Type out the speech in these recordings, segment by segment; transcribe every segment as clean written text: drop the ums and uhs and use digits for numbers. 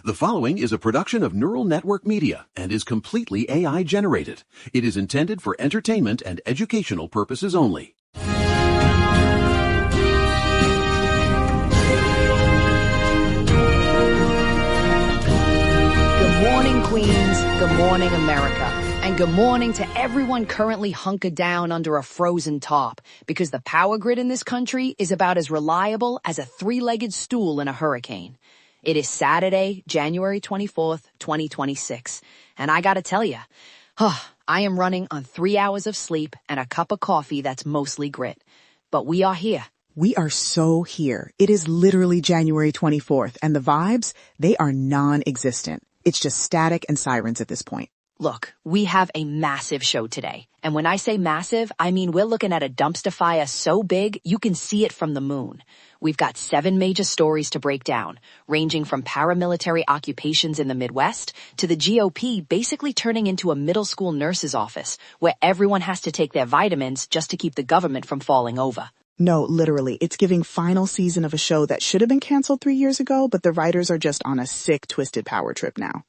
The following is a production of Neural Network Media and is completely AI generated. It is intended for entertainment and educational purposes only. Good morning, Queens. Good morning, America. And good morning to everyone currently hunkered down under a frozen top, because the power grid in this country is about as reliable as a three-legged stool in a hurricane. It is Saturday, January 24th, 2026. And I gotta tell you, I am running on 3 hours of sleep and a cup of coffee that's mostly grit. But we are here. We are so here. It is literally January 24th, and the vibes, they are non-existent. It's just static and sirens at this point. Look, we have a massive show today. And when I say massive, I mean we're looking at a dumpster fire so big you can see it from the moon. We've got 7 major stories to break down, ranging from paramilitary occupations in the Midwest to the GOP basically turning into a middle school nurse's office where everyone has to take their vitamins just to keep the government from falling over. No, literally, it's giving final season of a show that should have been canceled 3 years ago, but the writers are just on a sick, twisted power trip now.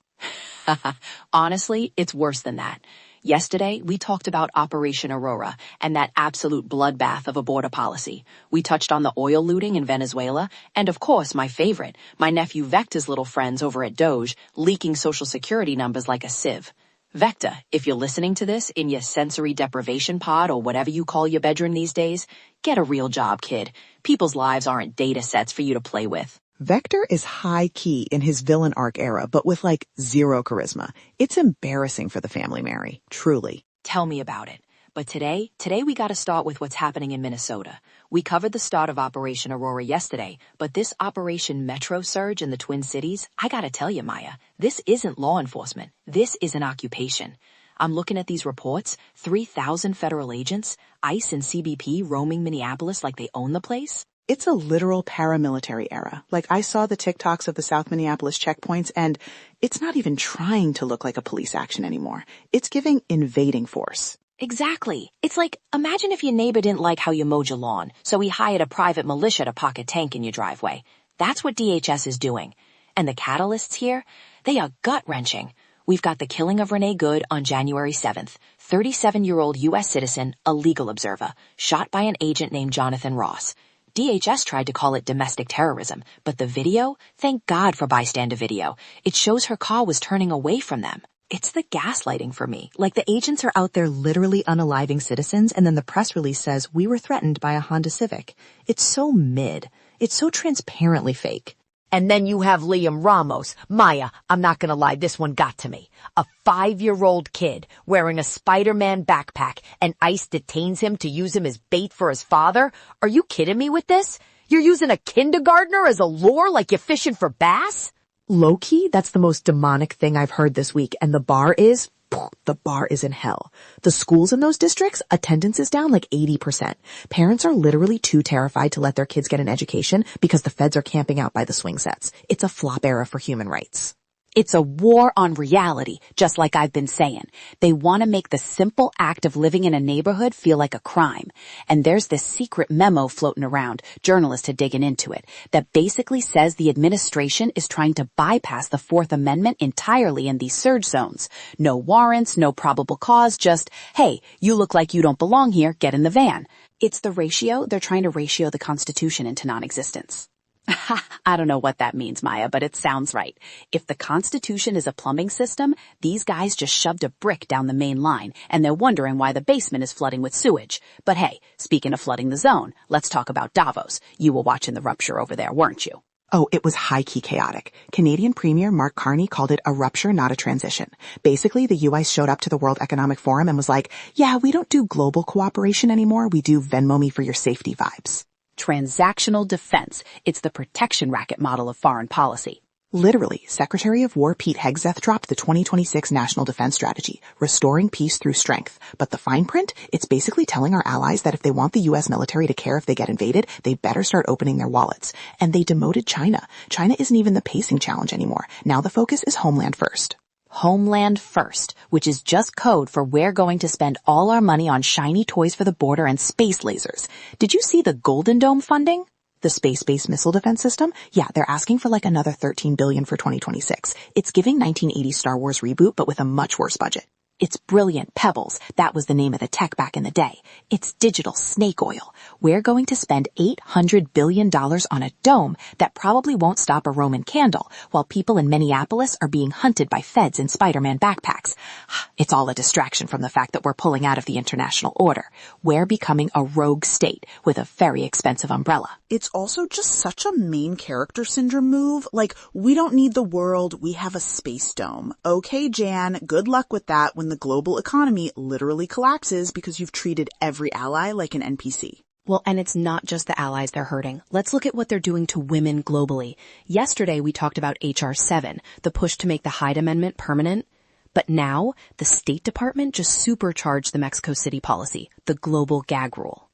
Honestly, it's worse than that. Yesterday, we talked about Operation Aurora and that absolute bloodbath of a border policy. We touched on the oil looting in Venezuela, and of course, my favorite, my nephew Vector's little friends over at Doge leaking social security numbers like a sieve. Vector, if you're listening to this in your sensory deprivation pod or whatever you call your bedroom these days, get a real job, kid. People's lives aren't data sets for you to play with. Vector is high-key in his villain arc era, but with zero charisma. It's embarrassing for the family, Mary. Truly. Tell me about it. But today we gotta start with what's happening in Minnesota. We covered the start of Operation Aurora yesterday, but this Operation Metro Surge in the Twin Cities, I gotta tell you, Maya, this isn't law enforcement. This is an occupation. I'm looking at these reports, 3,000 federal agents, ICE and CBP roaming Minneapolis like they own the place. It's a literal paramilitary era. I saw the TikToks of the South Minneapolis checkpoints, and it's not even trying to look like a police action anymore. It's giving invading force. Exactly. It's like, imagine if your neighbor didn't like how you mowed your lawn, so he hired a private militia to park a tank in your driveway. That's what DHS is doing. And the catalysts here, they are gut-wrenching. We've got the killing of Renee Good on January 7th, 37-year-old U.S. citizen, a legal observer, shot by an agent named Jonathan Ross. DHS tried to call it domestic terrorism, but the video, thank God for bystander video. It shows her car was turning away from them. It's the gaslighting for me. The agents are out there literally unaliving citizens, and then the press release says we were threatened by a Honda Civic. It's so mid. It's so transparently fake. And then you have Liam Ramos. Maya, I'm not gonna lie, this one got to me. A 5-year-old kid wearing a Spider-Man backpack, and ICE detains him to use him as bait for his father? Are you kidding me with this? You're using a kindergartner as a lure like you're fishing for bass? Low-key, that's the most demonic thing I've heard this week, and the bar is in hell. The schools in those districts, attendance is down 80%. Parents are literally too terrified to let their kids get an education because the feds are camping out by the swing sets. It's a flop era for human rights. It's a war on reality, just like I've been saying. They want to make the simple act of living in a neighborhood feel like a crime. And there's this secret memo floating around, journalists are digging into it, that basically says the administration is trying to bypass the Fourth Amendment entirely in these surge zones. No warrants, no probable cause, just, hey, you look like you don't belong here, get in the van. It's the ratio, they're trying to ratio the Constitution into non-existence. I don't know what that means, Maya, but it sounds right. If the Constitution is a plumbing system, these guys just shoved a brick down the main line, and they're wondering why the basement is flooding with sewage. But hey, speaking of flooding the zone, let's talk about Davos. You were watching the rupture over there, weren't you? Oh, it was high-key chaotic. Canadian Premier Mark Carney called it a rupture, not a transition. Basically, the U.S. showed up to the World Economic Forum and was like, yeah, we don't do global cooperation anymore, we do Venmo me for your safety vibes. Transactional defense. It's the protection racket model of foreign policy. Literally, Secretary of War Pete Hegseth dropped the 2026 National Defense Strategy, Restoring Peace Through Strength. But the fine print, it's basically telling our allies that if they want the U.S. military to care if they get invaded, they better start opening their wallets. And they demoted China. China isn't even the pacing challenge anymore. Now the focus is Homeland First. Homeland First, which is just code for we're going to spend all our money on shiny toys for the border and space lasers. Did you see the Golden Dome funding? The space-based missile defense system? Yeah, they're asking for like another $13 billion for 2026. It's giving 1980s Star Wars reboot, but with a much worse budget. It's brilliant Pebbles. That was the name of the tech back in the day. It's digital snake oil. We're going to spend $800 billion on a dome that probably won't stop a Roman candle, while people in Minneapolis are being hunted by feds in Spider-Man backpacks. It's all a distraction from the fact that we're pulling out of the international order. We're becoming a rogue state with a very expensive umbrella. It's also just such a main character syndrome move. Like, we don't need the world, we have a space dome. Okay, Jan, good luck with that when the global economy literally collapses because you've treated every ally like an NPC. Well, and it's not just the allies they're hurting. Let's look at what they're doing to women globally. Yesterday, we talked about H.R. 7, the push to make the Hyde Amendment permanent. But now, the State Department just supercharged the Mexico City policy, the global gag rule.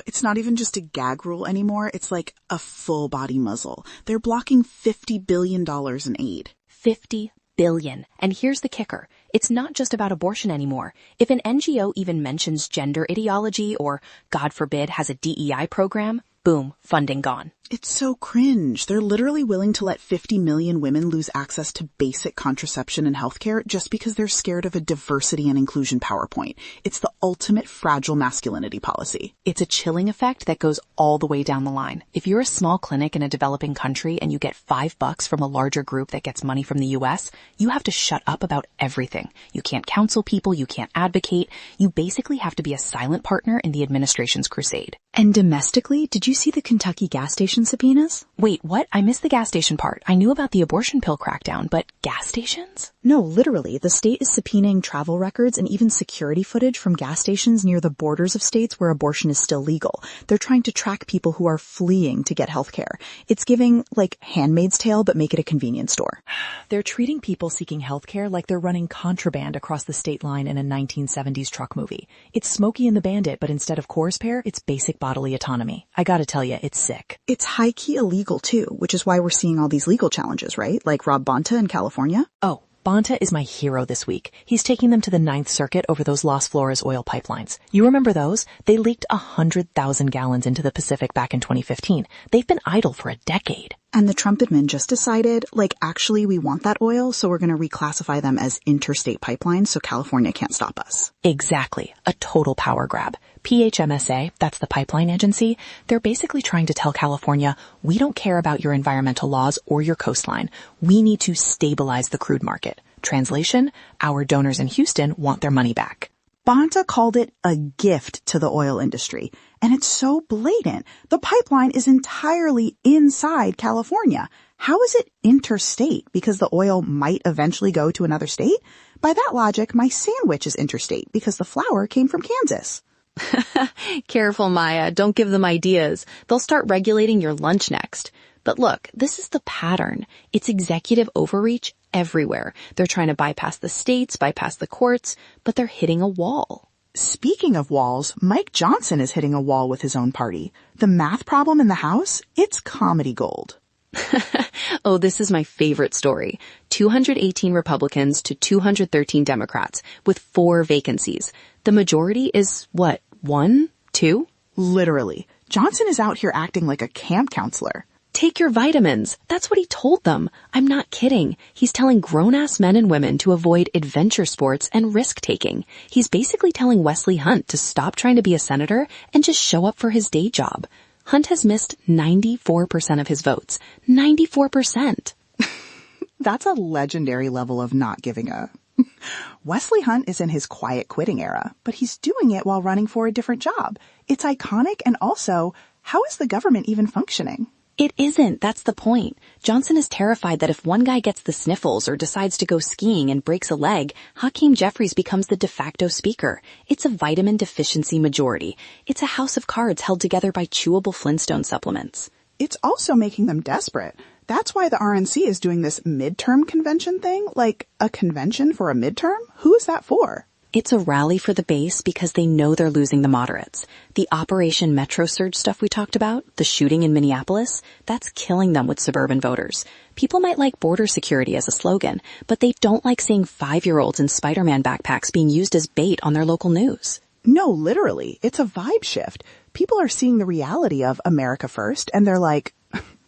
It's not even just a gag rule anymore. It's like a full body muzzle. They're blocking $50 billion in aid. $50 billion. And here's the kicker. It's not just about abortion anymore. If an NGO even mentions gender ideology or, God forbid, has a DEI program, boom, funding gone. It's so cringe. They're literally willing to let 50 million women lose access to basic contraception and healthcare just because they're scared of a diversity and inclusion PowerPoint. It's the ultimate fragile masculinity policy. It's a chilling effect that goes all the way down the line. If you're a small clinic in a developing country and you get $5 from a larger group that gets money from the US, you have to shut up about everything. You can't counsel people, you can't advocate. You basically have to be a silent partner in the administration's crusade. And domestically, did you see the Kentucky gas station subpoenas? Wait, what? I missed the gas station part. I knew about the abortion pill crackdown, but gas stations? No, literally. The state is subpoenaing travel records and even security footage from gas stations near the borders of states where abortion is still legal. They're trying to track people who are fleeing to get health care. It's giving, like, Handmaid's Tale, but make it a convenience store. They're treating people seeking health care like they're running contraband across the state line in a 1970s truck movie. It's Smokey and the Bandit, but instead of coarse pear, it's basic bodily autonomy. I gotta tell you, it's sick. It's high-key illegal, too, which is why we're seeing all these legal challenges, right? Like Rob Bonta in California. Oh, Bonta is my hero this week. He's taking them to the Ninth Circuit over those Los Flores oil pipelines. You remember those? They leaked 100,000 gallons into the Pacific back in 2015. They've been idle for a decade. And the Trump admin just decided, like, actually we want that oil, so we're going to reclassify them as interstate pipelines so California can't stop us. Exactly. A total power grab. PHMSA, that's the pipeline agency, they're basically trying to tell California, we don't care about your environmental laws or your coastline. We need to stabilize the crude market. Translation, our donors in Houston want their money back. Bonta called it a gift to the oil industry, and it's so blatant. The pipeline is entirely inside California. How is it interstate? Because the oil might eventually go to another state? By that logic, my sandwich is interstate because the flour came from Kansas. Careful, Maya. Don't give them ideas. They'll start regulating your lunch next. But look, this is the pattern. It's executive overreach everywhere. They're trying to bypass the states, bypass the courts, but they're hitting a wall. Speaking of walls, Mike Johnson is hitting a wall with his own party. The math problem in the House? It's comedy gold. Oh, this is my favorite story. 218 Republicans to 213 Democrats with 4 vacancies. The majority is, what, 1? 2? Literally. Johnson is out here acting like a camp counselor. Take your vitamins. That's what he told them. I'm not kidding. He's telling grown-ass men and women to avoid adventure sports and risk-taking. He's basically telling Wesley Hunt to stop trying to be a senator and just show up for his day job. Hunt has missed 94% of his votes. 94%. That's a legendary level of not giving a... Wesley Hunt is in his quiet quitting era, but he's doing it while running for a different job. It's iconic, and also, how is the government even functioning? It isn't. That's the point. Johnson is terrified that if one guy gets the sniffles or decides to go skiing and breaks a leg, Hakeem Jeffries becomes the de facto speaker. It's a vitamin-deficiency majority. It's a house of cards held together by chewable Flintstone supplements. It's also making them desperate. That's why the RNC is doing this midterm convention thing, like a convention for a midterm? Who is that for? It's a rally for the base because they know they're losing the moderates. The Operation Metro Surge stuff we talked about, the shooting in Minneapolis, that's killing them with suburban voters. People might like border security as a slogan, but they don't like seeing 5-year-olds in Spider-Man backpacks being used as bait on their local news. No, literally. It's a vibe shift. people are seeing the reality of America first, and they're like,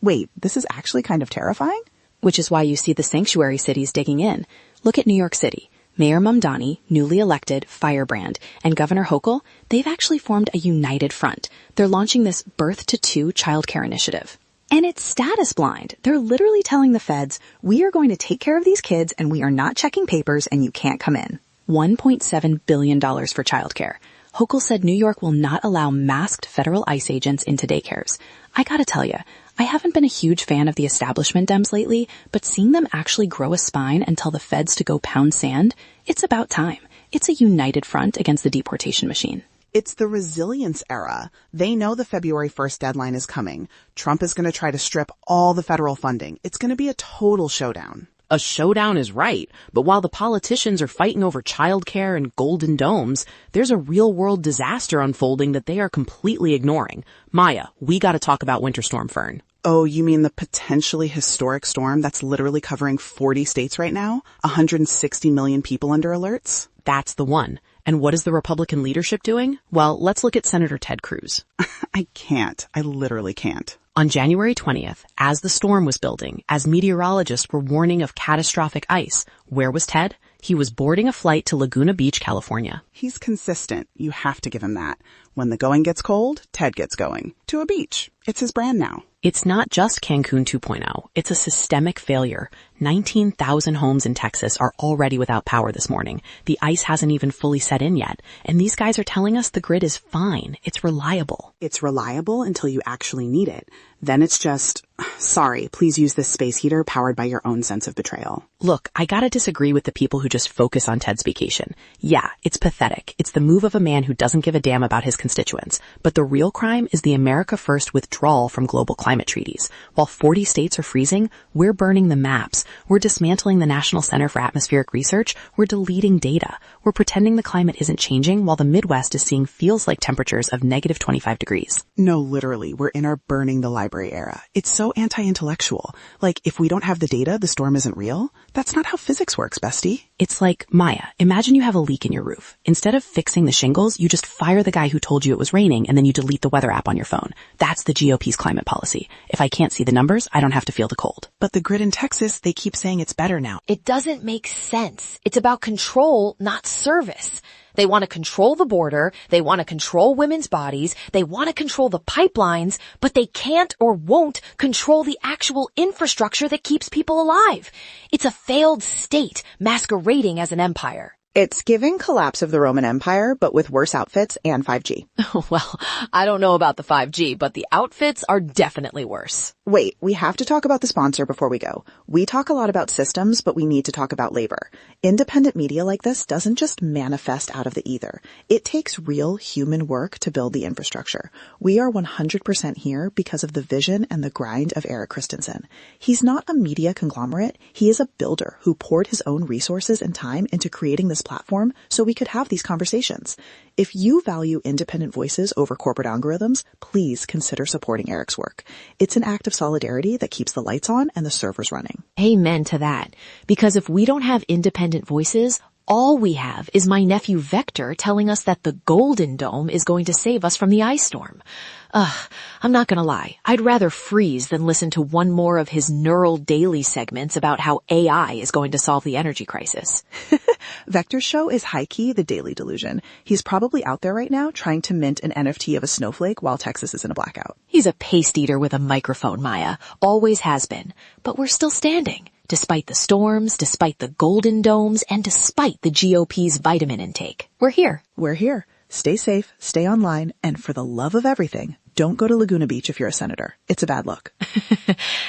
wait, this is actually kind of terrifying? Which is why you see the sanctuary cities digging in. Look at New York City. Mayor Mamdani, newly elected, firebrand, and Governor Hochul, they've actually formed a united front. They're launching this Birth to Two childcare initiative. And it's status blind. They're literally telling the feds, we are going to take care of these kids and we are not checking papers and you can't come in. $1.7 billion for childcare. Hochul said New York will not allow masked federal ICE agents into daycares. I gotta tell you, I haven't been a huge fan of the establishment Dems lately, but seeing them actually grow a spine and tell the feds to go pound sand, it's about time. It's a united front against the deportation machine. It's the resilience era. They know the February 1st deadline is coming. Trump is going to try to strip all the federal funding. It's going to be a total showdown. A showdown is right, but while the politicians are fighting over childcare and golden domes, there's a real-world disaster unfolding that they are completely ignoring. Maya, we gotta talk about Winter Storm Fern. Oh, you mean the potentially historic storm that's literally covering 40 states right now? 160 million people under alerts? That's the one. And what is the Republican leadership doing? Well, let's look at Senator Ted Cruz. I can't. I literally can't. On January 20th, as the storm was building, as meteorologists were warning of catastrophic ice, where was Ted? He was boarding a flight to Laguna Beach, California. He's consistent. You have to give him that. When the going gets cold, Ted gets going. To a beach. It's his brand now. It's not just Cancun 2.0. It's a systemic failure. 19,000 homes in Texas are already without power this morning. The ice hasn't even fully set in yet. And these guys are telling us the grid is fine. It's reliable. It's reliable until you actually need it. Then it's just, sorry, please use this space heater powered by your own sense of betrayal. Look, I gotta disagree with the people who just focus on Ted's vacation. Yeah, it's pathetic. It's the move of a man who doesn't give a damn about his constituents. But the real crime is the America First withdrawal from global climate treaties. While 40 states are freezing, we're burning the maps. We're dismantling the National Center for Atmospheric Research. We're deleting data. We're pretending the climate isn't changing while the Midwest is seeing feels-like temperatures of negative 25 degrees. No, literally, we're in our burning the library era. It's so anti-intellectual. Like, if we don't have the data, the storm isn't real? That's not how physics works, bestie. It's like, Maya, imagine you have a leak in your roof. Instead of fixing the shingles, you just fire the guy who told you it was raining and then you delete the weather app on your phone. That's the GOP's climate policy. If I can't see the numbers, I don't have to feel the cold. But the grid in Texas, they keep saying it's better now. It doesn't make sense. It's about control, not service. They want to control the border, they want to control women's bodies, they want to control the pipelines, but they can't or won't control the actual infrastructure that keeps people alive. It's a failed state masquerading as an empire. It's giving collapse of the Roman Empire, but with worse outfits and 5G. Well, I don't know about the 5G, but the outfits are definitely worse. Wait, we have to talk about the sponsor before we go. We talk a lot about systems, but we need to talk about labor. Independent media like this doesn't just manifest out of the ether. It takes real human work to build the infrastructure. We are 100% here because of the vision and the grind of Eric Christensen. He's not a media conglomerate. He is a builder who poured his own resources and time into creating this platform so we could have these conversations. If you value independent voices over corporate algorithms, please consider supporting Eric's work. It's an act of solidarity that keeps the lights on and the servers running. Amen to that. Because if we don't have independent voices, all we have is my nephew Vector telling us that the Golden Dome is going to save us from the ice storm. I'm not gonna lie. I'd rather freeze than listen to one more of his neural daily segments about how AI is going to solve the energy crisis. Vector's show is high-key the Daily Delusion. He's probably out there right now trying to mint an NFT of a snowflake while Texas is in a blackout. He's a paste eater with a microphone, Maya. Always has been. But we're still standing. Despite the storms, despite the golden domes, and despite the GOP's vitamin intake. We're here. We're here. Stay safe, stay online, and for the love of everything, don't go to Laguna Beach if you're a senator. It's a bad look.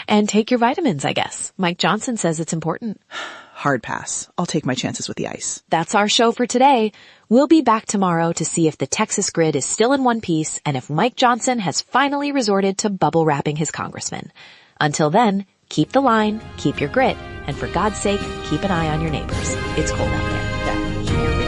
And take your vitamins, I guess. Mike Johnson says it's important. Hard pass. I'll take my chances with the ice. That's our show for today. We'll be back tomorrow to see if the Texas grid is still in one piece and if Mike Johnson has finally resorted to bubble wrapping his congressman. Until then, keep the line, keep your grit, and for God's sake, keep an eye on your neighbors. It's cold out there.